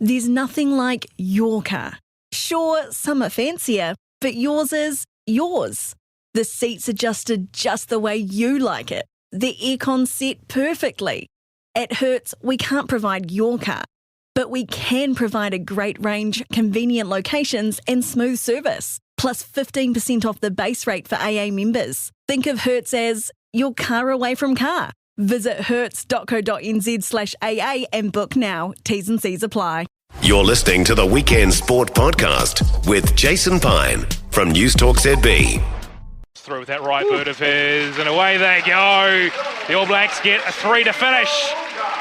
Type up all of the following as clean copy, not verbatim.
There's nothing like your car. Sure, some are fancier, but yours is yours. The seats adjusted just the way you like it. The aircon set perfectly. At Hertz, we can't provide your car, but we can provide a great range, convenient locations and smooth service, plus 15% off the base rate for AA members. Think of Hertz as your car away from car. Visit hertz.co.nz/AA and book now. T's and C's apply. You're listening to the Weekend Sport Podcast with Jason Pine from News Talk ZB. Through with that right boot of his, and away they go. The All Blacks get a 3 to finish.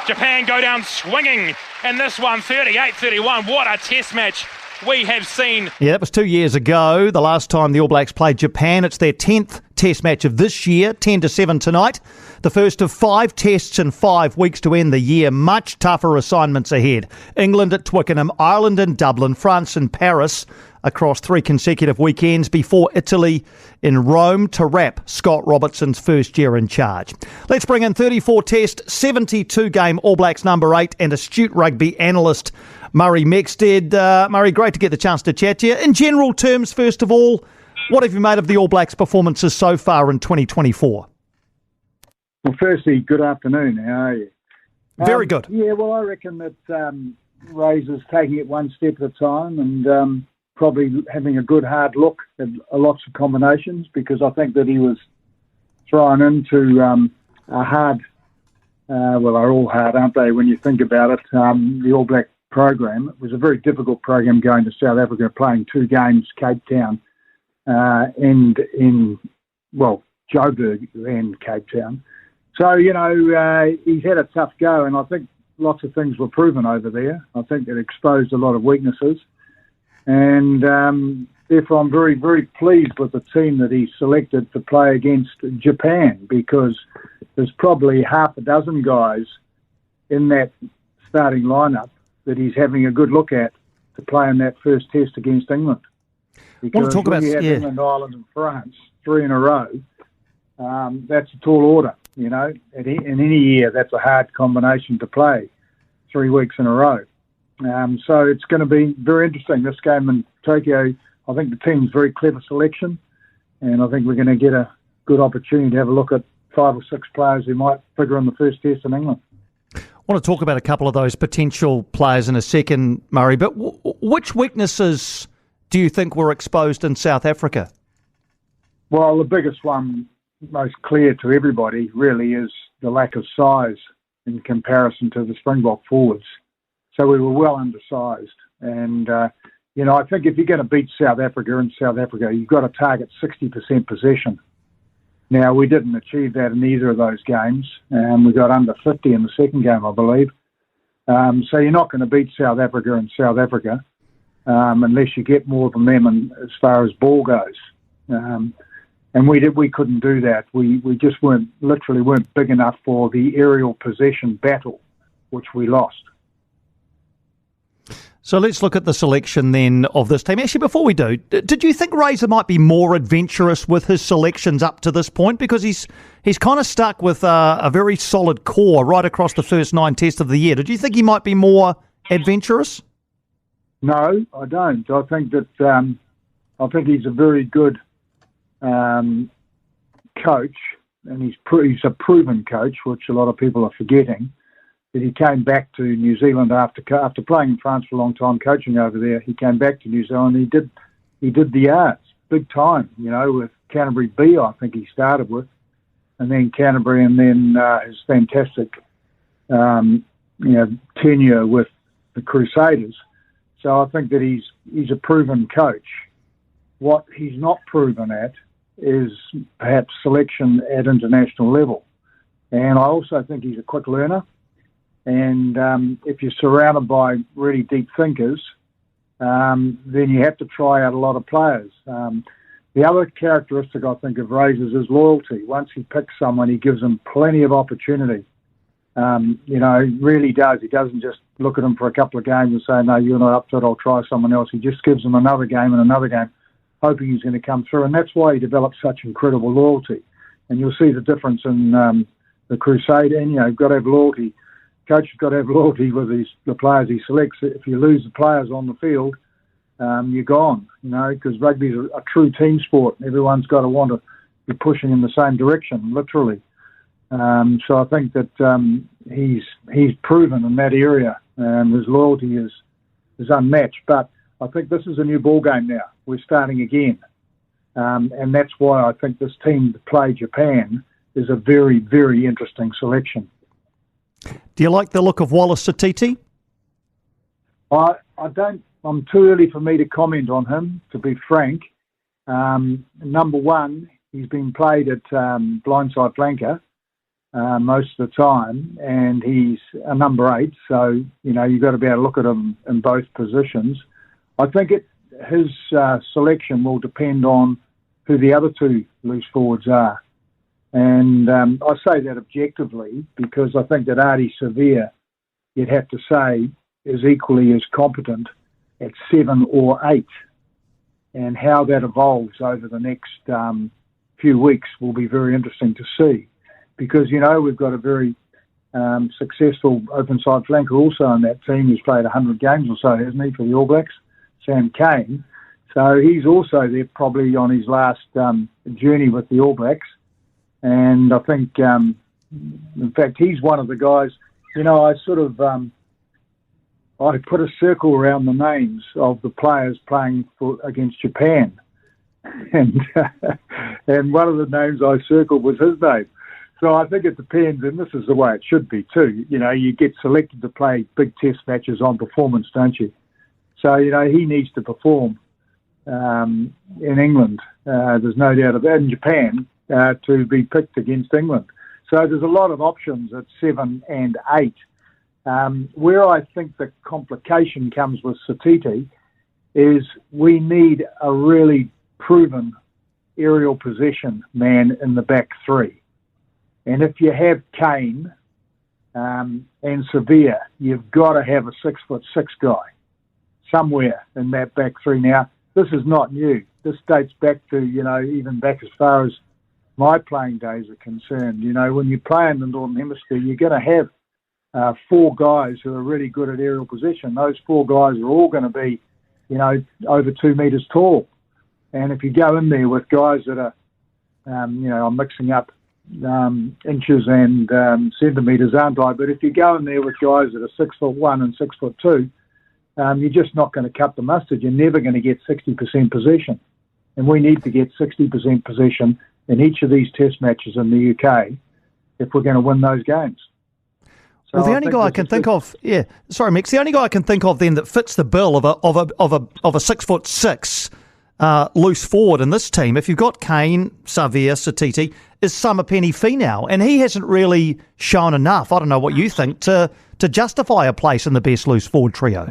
Japan go down swinging, and this one 38-31. What a test match we have seen. Yeah, that was 2 years ago, the last time the All Blacks played Japan. It's their 10th test match of this year, 10-7 tonight. The first of 5 tests in 5 weeks to end the year. Much tougher assignments ahead. England at Twickenham, Ireland in Dublin, France in Paris across 3 consecutive weekends before Italy in Rome to wrap Scott Robertson's first year in charge. Let's bring in 34-test, 72-game All Blacks number 8 and astute rugby analyst Murray Mexted. Murray, great to get the chance to chat to you. In general terms, first of all, what have you made of the All Blacks' performances so far in 2024? Well, firstly, good afternoon. How are you? Very good. Yeah, well, I reckon that Razor's taking it one step at a time and probably having a good hard look at lots of combinations, because I think that he was thrown into a hard, well, they're all hard, aren't they, when you think about it, the All Black program. It was a very difficult program going to South Africa, playing 2 games, Cape Town and in, well, Joburg and Cape Town. So, you know, he's had a tough go, and I think lots of things were proven over there. I think it exposed a lot of weaknesses. And therefore I'm very, very pleased with the team that he selected to play against Japan, because there's probably half a dozen guys in that starting lineup that he's having a good look at to play in that first test against England. Because when you have England, Ireland and France 3 in a row, that's a tall order, you know. In any year, that's a hard combination to play 3 weeks in a row. So it's going to be very interesting, this game in Tokyo. I think the team's very clever selection, and I think we're going to get a good opportunity to have a look at 5 or 6 players who might figure in the first test in England. I want to talk about a couple of those potential players in a second, Murray, but which weaknesses do you think were exposed in South Africa? Well, the biggest one, most clear to everybody, really, is the lack of size in comparison to the Springbok forwards. So we were well undersized. And, you know, I think if you're going to beat South Africa in South Africa, you've got to target 60% possession. Now, we didn't achieve that in either of those games. We got under 50 in the second game, I believe. So you're not going to beat South Africa in South Africa unless you get more than them as far as ball goes. And we couldn't do that. We just weren't big enough for the aerial possession battle, which we lost. So let's look at the selection then of this team. Actually, before we do, did you think Razor might be more adventurous with his selections up to this point? Because he's kind of stuck with a very solid core right across the first 9 tests of the year. Did you think he might be more adventurous? No, I don't. I think that I think he's a very good coach, and he's a proven coach, which a lot of people are forgetting. That he came back to New Zealand after playing in France for a long time, coaching over there. He came back to New Zealand. He did the yards big time, you know, with Canterbury B, I think he started with, and then Canterbury, and then his fantastic tenure with the Crusaders. So I think that he's a proven coach. What he's not proven at is perhaps selection at international level. And I also think he's a quick learner. And if you're surrounded by really deep thinkers, then you have to try out a lot of players. The other characteristic, I think, of Razor's is loyalty. Once he picks someone, he gives them plenty of opportunity. He really does. He doesn't just look at them for a couple of games and say, no, you're not up to it, I'll try someone else. He just gives them another game and another game, hoping he's going to come through. And that's why he develops such incredible loyalty. And you'll see the difference in the Crusade. And, you've got to have loyalty coach has got to have loyalty with the players he selects. If you lose the players on the field, you're gone, because rugby's a true team sport. Everyone's got to want to be pushing in the same direction, literally. So I think that he's proven in that area, and his loyalty is unmatched. But I think this is a new ball game now. We're starting again. And that's why I think this team to play Japan is a very, very interesting selection. Do you like the look of Wallace Satiti? I don't. I'm too early for me to comment on him, to be frank. Number one, he's been played at blindside flanker most of the time, and he's a number 8, so, you've got to be able to look at him in both positions. I think his selection will depend on who the other 2 loose forwards are. And I say that objectively because I think that Artie Severe, you'd have to say, is equally as competent at 7 or 8. And how that evolves over the next few weeks will be very interesting to see. Because, we've got a very successful open side flanker also on that team who's played 100 games or so, hasn't he, for the All Blacks, Sam Cane. So he's also there probably on his last journey with the All Blacks. And I think, in fact, he's one of the guys, I put a circle around the names of the players playing against Japan. And one of the names I circled was his name. So I think it depends, and this is the way it should be too. You get selected to play big test matches on performance, don't you? So, he needs to perform in England. There's no doubt about it. In Japan, to be picked against England. So there's a lot of options at 7 and 8. Where I think the complication comes with Satiti is we need a really proven aerial possession man in the back 3. And if you have Kane and Severe, you've got to have a 6'6" guy somewhere in that back 3. Now, this is not new. This dates back to, even back as far as my playing days are concerned. When you play in the Northern Hemisphere, you're going to have 4 guys who are really good at aerial possession. Those 4 guys are all going to be, over 2 metres tall. And if you go in there with guys that are, I'm mixing up inches and centimetres, aren't I? But if you go in there with guys that are 6'1" and 6'2", you're just not going to cut the mustard. You're never going to get 60% possession. And we need to get 60% possession in each of these test matches in the UK if we're going to win those games. So well, the only guy I can think of, sorry, Mix, the only guy I can think of then that fits the bill of a 6'6" loose forward in this team, if you've got Kane, Savia, Satiti, is Samapeni Finau, and he hasn't really shown enough, I don't know what you think, to justify a place in the best loose forward trio.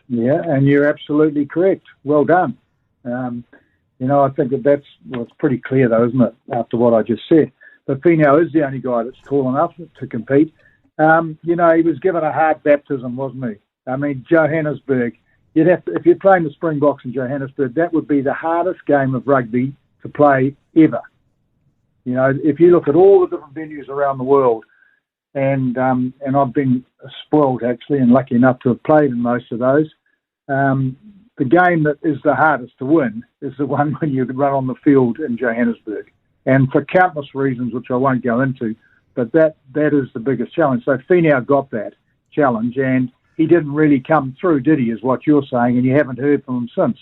Yeah, and you're absolutely correct. Well done. I think it's pretty clear though, isn't it, after what I just said. But Finau is the only guy that's tall enough to compete. He was given a hard baptism, wasn't he? I mean, Johannesburg, if you're playing the Springboks in Johannesburg, that would be the hardest game of rugby to play ever. If you look at all the different venues around the world, and I've been spoiled actually and lucky enough to have played in most of those, the game that is the hardest to win is the one when you run on the field in Johannesburg. And for countless reasons, which I won't go into, but that is the biggest challenge. So Finau got that challenge, and he didn't really come through, did he, is what you're saying, and you haven't heard from him since.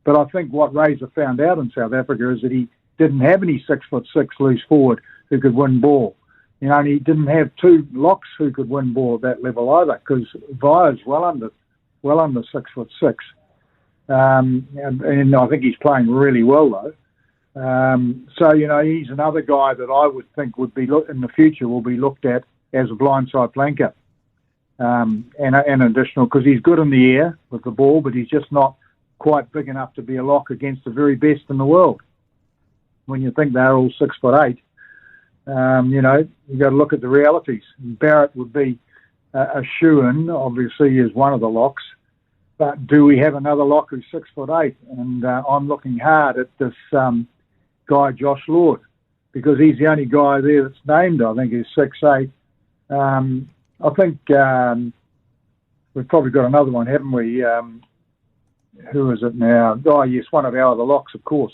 But I think what Razor found out in South Africa is that he didn't have any 6'6" loose forward who could win ball. And he didn't have 2 locks who could win ball at that level either, because Via's well under 6'6". And I think he's playing really well though. So he's another guy that I would think would be in the future will be looked at as a blindside flanker, and additional, because he's good in the air with the ball, but he's just not quite big enough to be a lock against the very best in the world. When you think they're all 6'8", you've got to look at the realities. Barrett would be a shoo-in, obviously, is one of the locks. But do we have another lock who's 6'8"? And I'm looking hard at this guy, Josh Lord, because he's the only guy there that's named, I think, who's 6'8". I think we've probably got another one, haven't we? Who is it now? Oh, yes, one of our other locks, of course.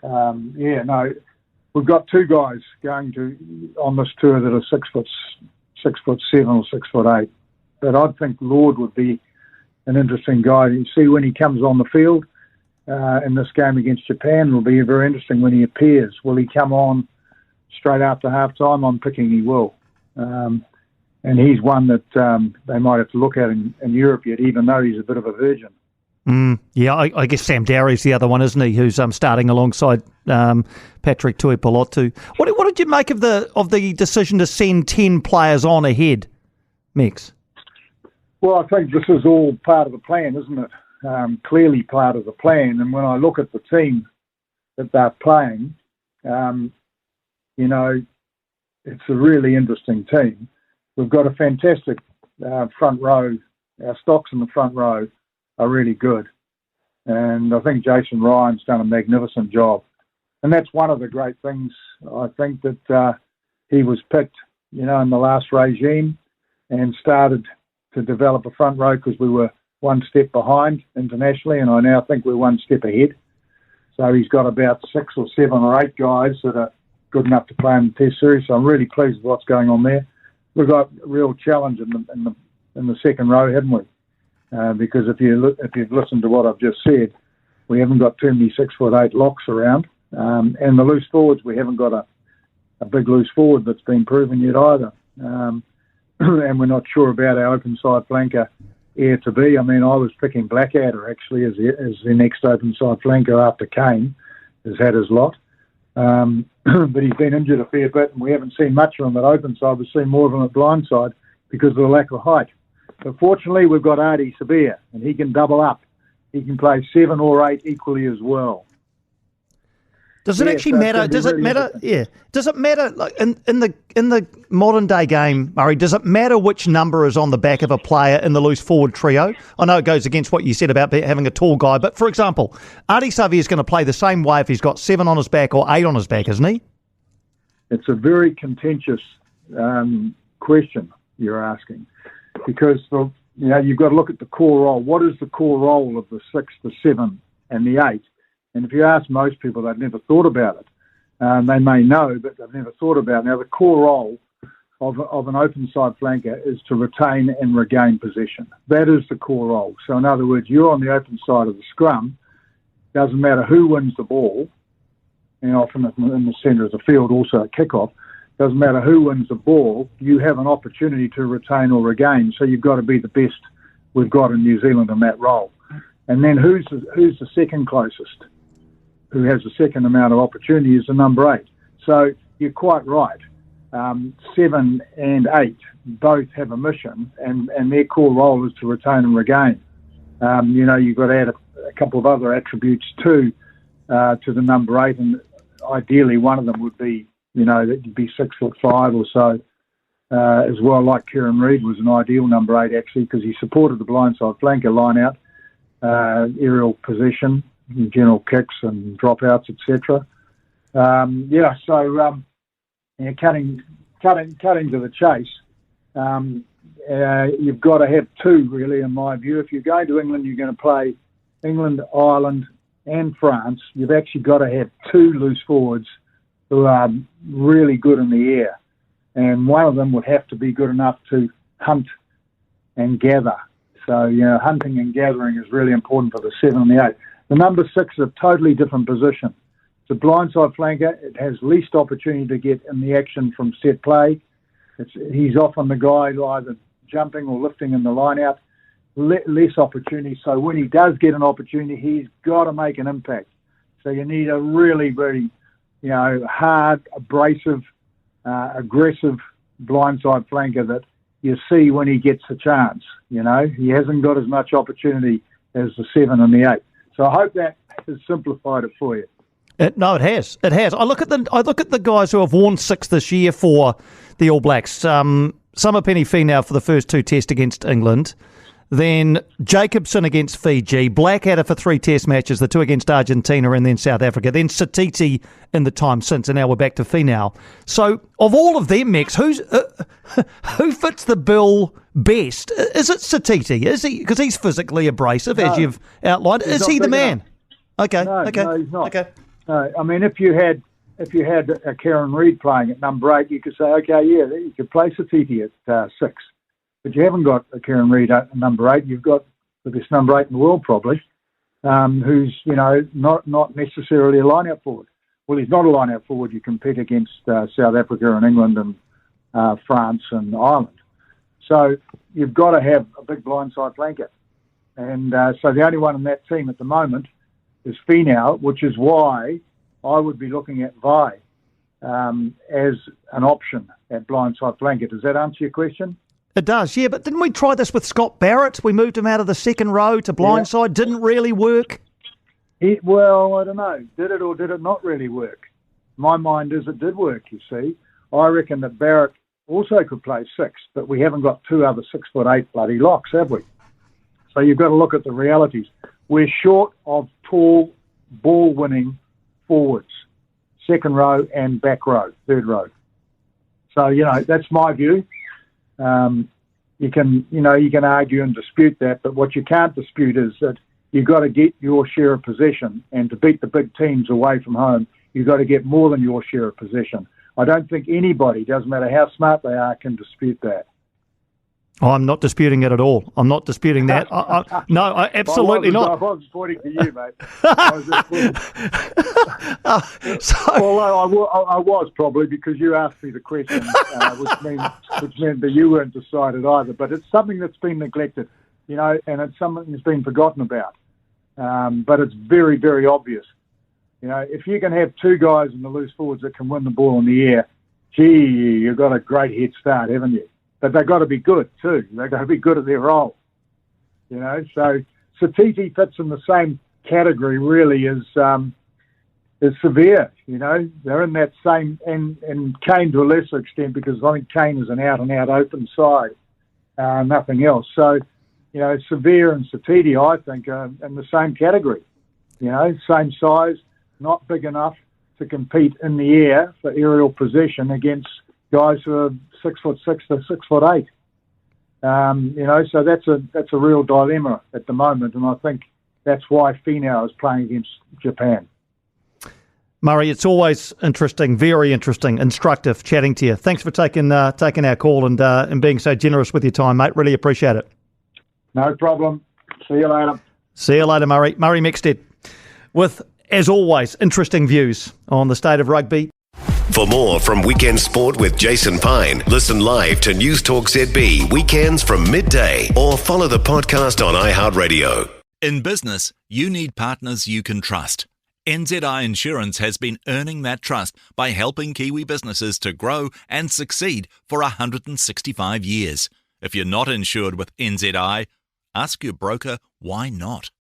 We've got two guys going on this tour that are 6'7" or 6'8". But I think Lord would be an interesting guy. You see when he comes on the field in this game against Japan, will be very interesting when he appears. Will he come on straight after half-time? I'm picking he will. And he's one that they might have to look at in Europe yet, even though he's a bit of a virgin. I guess Sam Dowry's the other one, isn't he, who's starting alongside Patrick Tuipulotu. What did you make of the decision to send 10 players on ahead, Mex? Well, I think this is all part of the plan, isn't it? Clearly part of the plan. And when I look at the team that they're playing, it's a really interesting team. We've got a fantastic front row. Our stocks in the front row are really good. And I think Jason Ryan's done a magnificent job. And that's one of the great things, I think, that he was picked, in the last regime and started to develop a front row because we were one step behind internationally, and I now think we're one step ahead. So he's got about 6 or 7 or 8 guys that are good enough to play in the Test series. So I'm really pleased with what's going on there. We've got a real challenge in the second row, haven't we? Because if you've listened to what I've just said, we haven't got too many 6'8" locks around, and the loose forwards, we haven't got a big loose forward that's been proven yet either. And we're not sure about our open side flanker heir to be. I mean, I was picking Blackadder actually as the next open side flanker after Kane has had his lot. But he's been injured a fair bit, and we haven't seen much of him at open side. We've seen more of him at blind side because of the lack of height. But fortunately, we've got Artie Sabir, and he can double up. He can play 7 or 8 equally as well. Does it actually matter? Does it matter? Yeah. Does it matter? Like in the modern day game, Murray? Does it matter which number is on the back of a player in the loose forward trio? I know it goes against what you said about having a tall guy, but for example, Artie Savia is going to play the same way if he's got 7 on his back or 8 on his back, isn't he? It's a very contentious question you're asking, because you've got to look at the core role. What is the core role of the 6, the 7, and the 8? And if you ask most people, they've never thought about it. They may know, but they've never thought about it. Now, the core role of an open side flanker is to retain and regain possession. That is the core role. So, in other words, you're on the open side of the scrum. Doesn't matter who wins the ball, and often in the centre of the field, also at kickoff. Doesn't matter who wins the ball. You have an opportunity to retain or regain. So you've got to be the best we've got in New Zealand in that role. And then who's the second closest? Who has the second amount of opportunity is the number 8. So you're quite right. 7 and 8 both have a mission, and their core role is to retain and regain. You've got to add a couple of other attributes too to the number 8, and ideally one of them would be, that you'd be 6'5" or so as well. Like Kieran Reid was an ideal number 8 actually, because he supported the blindside flanker line out, aerial possession, general kicks and dropouts, etc. Cutting to the chase, you've got to have 2, really, in my view. If you're going to England, you're going to play England, Ireland and France. You've actually got to have 2 loose forwards who are really good in the air. And one of them would have to be good enough to hunt and gather. So, hunting and gathering is really important for the 7 and the 8. The number 6 is a totally different position. It's a blindside flanker. It has least opportunity to get in the action from set play. He's often the guy either jumping or lifting in the line out. Less opportunity. So when he does get an opportunity, he's got to make an impact. So you need a really, really, hard, abrasive, aggressive blindside flanker that you see when he gets a chance. He hasn't got as much opportunity as the 7 and the 8. So I hope that has simplified it for you. No, it has. It has. I look at the guys who have worn 6 this year for the All Blacks. Piney now for the first 2 tests against England. then Jacobson against Fiji, Blackadder for 3 test matches, the 2 against Argentina and then South Africa, then Satiti in the time since, and now we're back to Finau. So of all of them, Mex, who fits the bill best? Is it Satiti? Is he? Because he's physically abrasive, as you've outlined. Is he the man? Okay. No, he's not. Okay. No, I mean, if you had a Kieran Reid playing at number 8, you could say, okay, yeah, you could play Satiti at 6. But you haven't got a Kieran Reid at number 8. You've got the best number 8 in the world, probably, who's, not necessarily a line-out forward. Well, he's not a line-out forward. You compete against South Africa and England and France and Ireland. So you've got to have a big blindside flanker. And so the only one in that team at the moment is Finau, which is why I would be looking at Vi as an option at blindside flanker. Does that answer your question? It does, yeah, but didn't we try this with Scott Barrett? We moved him out of the second row to blindside. Didn't really work. Well, I don't know. Did it or did it not really work? My mind is it did work, you see. I reckon that Barrett also could play 6, but we haven't got 2 other 6'8" bloody locks, have we? So you've got to look at the realities. We're short of tall, ball-winning forwards, second row and back row, third row. So, that's my view. You can argue and dispute that, but what you can't dispute is that you've got to get your share of possession, and to beat the big teams away from home, you've got to get more than your share of possession. I don't think anybody, doesn't matter how smart they are, can dispute that. Oh, I'm not disputing it at all. I'm not disputing that. No, absolutely not. I was pointing to you, mate. Although I was probably, because you asked me the question, which meant that you weren't decided either. But it's something that's been neglected, and it's something that's been forgotten about. But it's very, very obvious. If you can have 2 guys in the loose forwards that can win the ball in the air, gee, you've got a great head start, haven't you? But they've got to be good too. They've got to be good at their role. So Satiti fits in the same category really as Severe. They're in that same, and Kane to a lesser extent, because I think Kane is an out-and-out open side, nothing else. So, Severe and Satiti, I think, are in the same category. Same size, not big enough to compete in the air for aerial possession against guys who are 6'6" to 6'8". So that's a real dilemma at the moment, and I think that's why Finau is playing against Japan. Murray, it's always interesting, very interesting, instructive chatting to you. Thanks for taking our call and being so generous with your time, mate. Really appreciate it. No problem. See you later. See you later, Murray. Murray Mexted with, as always, interesting views on the state of rugby. For more from Weekend Sport with Jason Pine, listen live to News Talk ZB weekends from midday or follow the podcast on iHeartRadio. In business, you need partners you can trust. NZI Insurance has been earning that trust by helping Kiwi businesses to grow and succeed for 165 years. If you're not insured with NZI, ask your broker why not.